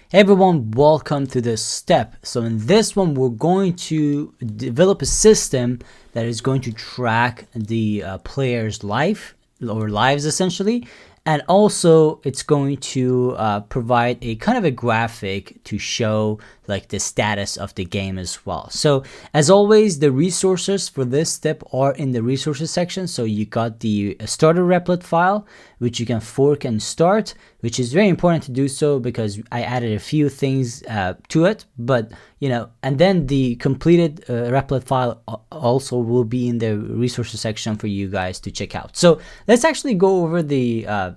Hey everyone, welcome to this step. So in this one, we're going to develop a system that is going to track the player's life or lives essentially. And also it's going to provide a kind of a graphic to show like the status of the game as well. So as always, the resources for this step are in the resources section. So you got the starter replit file, which you can fork and start, which is very important to do so because I added a few things to it, but and then the completed replit file also will be in the resources section for you guys to check out. So let's actually go over the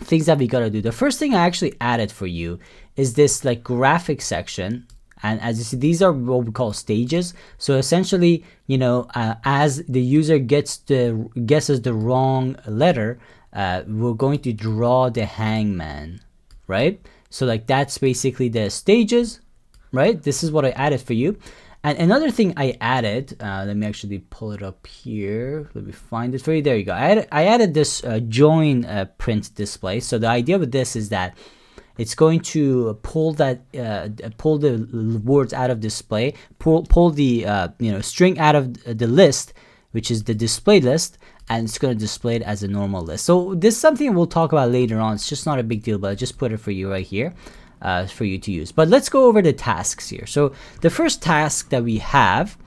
things that we gotta do. The first thing I actually added for you is this like graphic section. And as you see, these are what we call stages. So essentially, as the user guesses the wrong letter, we're going to draw the hangman, right? So like that's basically the stages, right? This is what I added for you. And another thing I added, let me actually pull it up here. Let me find it for you. There you go. I added this join print display. So the idea with this is that it's going to pull the words out of display, pull the string out of the list, which is the display list, and it's going to display it as a normal list. So this is something we'll talk about later on. It's just not a big deal, but I just put it for you right here for you to use. But let's go over the tasks here. So the first task that we have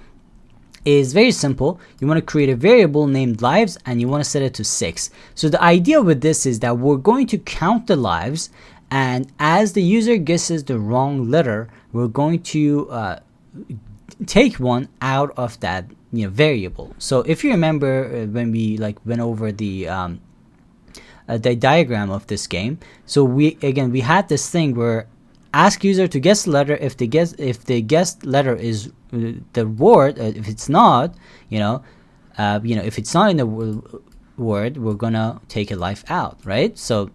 is very simple. You want to create a variable named lives and you want to set it to 6. So the idea with this is that we're going to count the lives, and as the user guesses the wrong letter, we're going to take one out of that variable. So if you remember when we went over the diagram of this game, so we had this thing where ask user to guess the letter. If the guessed letter is the word, if it's not, if it's not in the word, we're gonna take a life out, right? So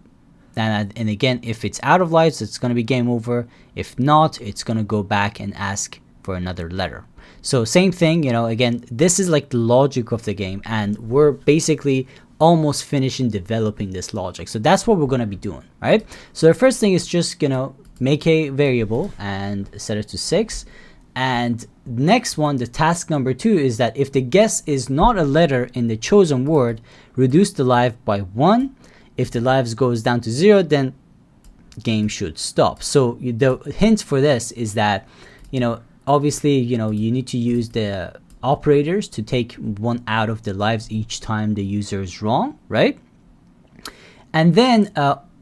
and again, if it's out of lives, it's gonna be game over. If not, it's gonna go back and ask for another letter. So same thing, again, this is like the logic of the game, and we're basically almost finishing developing this logic. So that's what we're going to be doing, right? So the first thing is just make a variable and set it to 6. And next one, the task number 2, is that if the guess is not a letter in the chosen word, reduce the life by 1. If the lives goes down to 0, then game should stop. So the hint for this is that obviously you need to use the operators to take one out of the lives each time the user is wrong, right? And then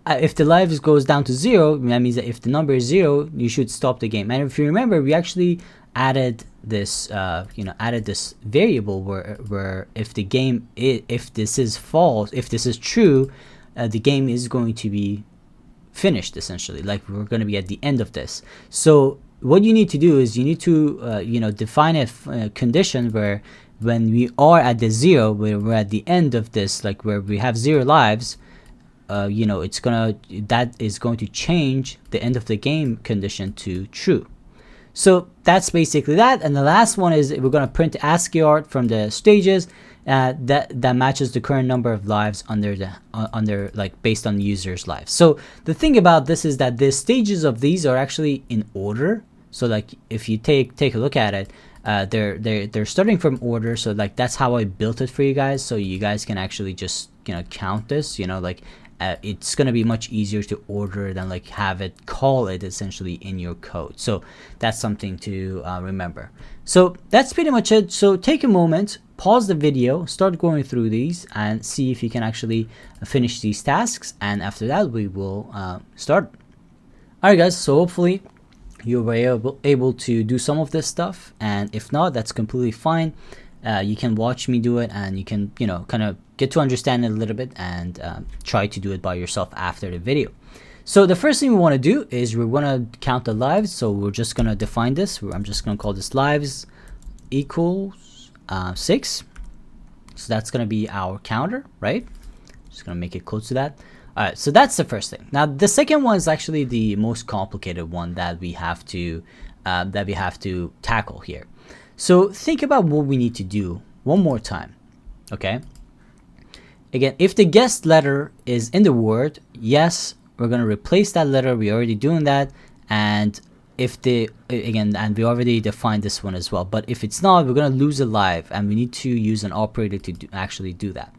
if the lives goes down to 0, that means that if the number is 0, you should stop the game. And if you remember, we actually added this this variable where if the game if this is false, if this is true, the game is going to be finished essentially. Like we're going to be at the end of this. So what you need to do is you need to define a condition where when we are at the 0, where we're at the end of this, like where we have 0 lives, that is going to change the end of the game condition to true. So that's basically that. And the last one is we're going to print ASCII art from the stages that matches the current number of lives based on the user's lives. So the thing about this is that the stages of these are actually in order. So like if you take a look at it, they're starting from order. So like that's how I built it for you guys. So you guys can actually just count this. It's gonna be much easier to order than like have it call it essentially in your code. So that's something to remember. So that's pretty much it. So take a moment, pause the video, start going through these, and see if you can actually finish these tasks. And after that, we will start. All right, guys. So hopefully you were able to do some of this stuff, and if not, that's completely fine. You can watch me do it, and you can kind of get to understand it a little bit and try to do it by yourself after the video. So the first thing we want to do is we're going to count the lives. So we're just going to define this. I'm just going to call this lives equals 6. So that's going to be our counter, right? Just going to make it close to that. All right, so that's the first thing. Now the second one is actually the most complicated one that we have to tackle here. So think about what we need to do one more time. Okay. Again, if the guessed letter is in the word, yes, we're going to replace that letter. We're already doing that. And if the, again, and we already defined this one as well, but if it's not, we're going to lose a live, and we need to use an operator to actually do that.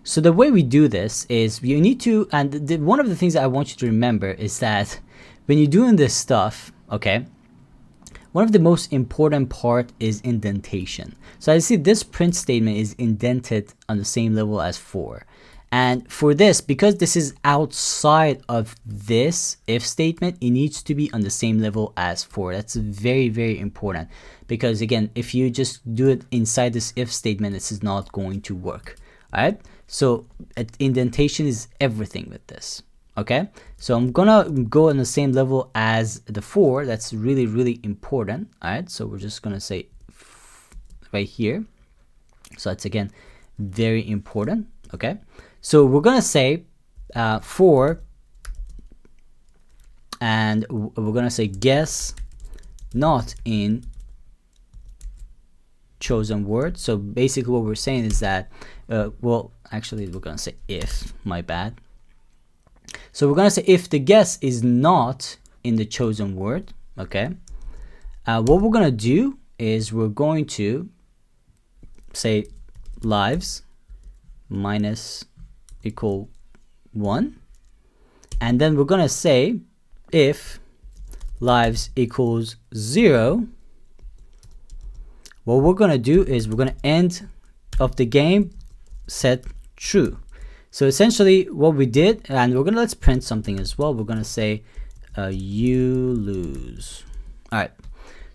So the way we do this is you need to, and one of the things that I want you to remember is that when you're doing this stuff, okay, one of the most important part is indentation. So I see this print statement is indented on the same level as for. And for this, because this is outside of this if statement, it needs to be on the same level as for. That's very, very important, because again, if you just do it inside this if statement, this is not going to work. All right. So indentation is everything with this. Okay. So I'm gonna go on the same level as the for. That's really, really important. All right. So we're just gonna say right here. So that's again very important. Okay. So we're gonna say for, and we're gonna say guess not in chosen word. So basically what we're saying is that well, actually we're gonna say if, my bad. So we're gonna say if the guess is not in the chosen word, okay, what we're gonna do is we're going to say lives minus equal 1, and then we're gonna say if lives equals 0, what we're gonna do is we're gonna end of the game set true. So essentially what we did, and we're gonna, let's print something as well. We're gonna say you lose. All right,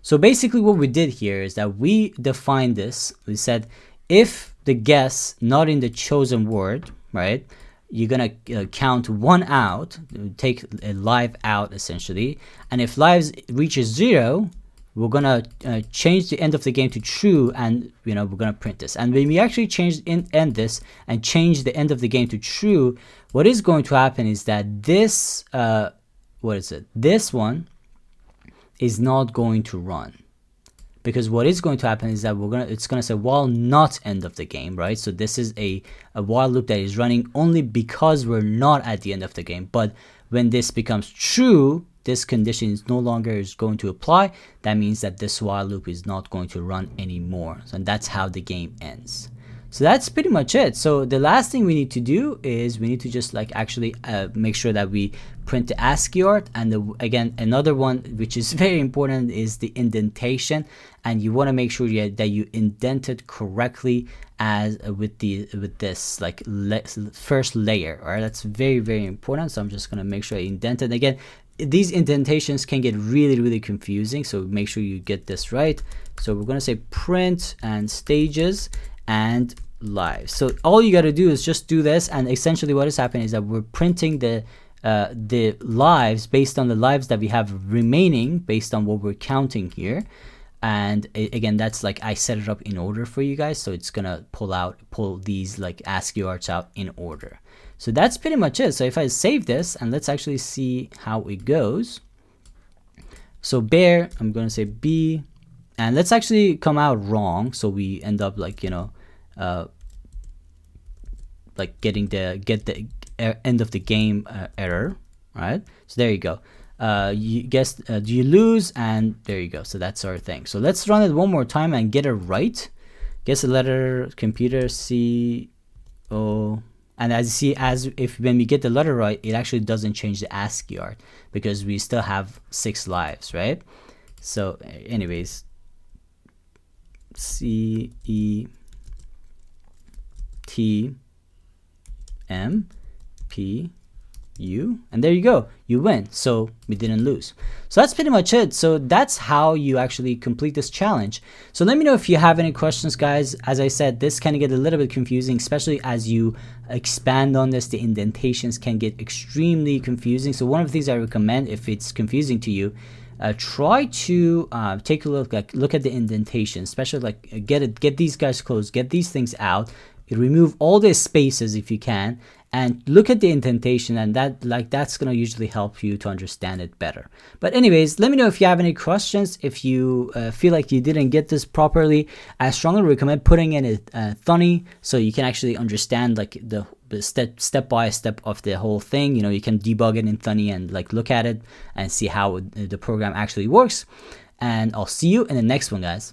so basically what we did here is that we defined this. We said if the guess not in the chosen word, right, you're gonna count 1 out, take a live out essentially, and if lives reaches 0, we're gonna change the end of the game to true, and we're gonna print this. And when we actually change end this and change the end of the game to true, what is going to happen is that this this one is not going to run, because what is going to happen is that it's gonna say while not end of the game, right? So this is a while loop that is running only because we're not at the end of the game. But when this becomes true, this condition is no longer going to apply. That means that this while loop is not going to run anymore. So that's how the game ends. So that's pretty much it. So the last thing we need to do is we need to just like actually make sure that we print the ASCII art. And again, another one which is very important is the indentation. And you want to make sure that you indent it correctly as with this like first layer. All right, that's very, very important. So I'm just going to make sure I indent it. Again, these indentations can get really, really confusing, so make sure you get this right. So we're going to say print and stages and live. So all you got to do is just do this, and essentially what is happening is that we're printing the lives based on the lives that we have remaining based on what we're counting here. And again, that's like I set it up in order for you guys, so it's gonna pull these like ASCII arts out in order. So that's pretty much it. So if I save this and let's actually see how it goes. So bear, I'm gonna say B, and let's actually come out wrong, so we end up like like get the end of the game error, right? So there you go. You guess, do you lose? And there you go. So that's our thing. So let's run it one more time and get it right. Guess a letter, computer, C, O. And as you see, when we get the letter right, it actually doesn't change the ASCII art because we still have 6 lives, right? So anyways, C, E, T, M, P, U, and there you go, you win. So we didn't lose. So that's pretty much it. So that's how you actually complete this challenge. So let me know if you have any questions, guys. As I said, this can get a little bit confusing, especially as you expand on this. The indentations can get extremely confusing. So one of the things I recommend, if it's confusing to you, try to take a look at the indentation, especially like get these guys closed, get these things out, remove all the spaces if you can, and look at the indentation, and that's gonna usually help you to understand it better. But anyways, let me know if you have any questions. If you feel like you didn't get this properly, I strongly recommend putting in a Thonny so you can actually understand like the step by step of the whole thing. You know, you can debug it in Thonny and like look at it and see how the program actually works. And I'll see you in the next one, guys.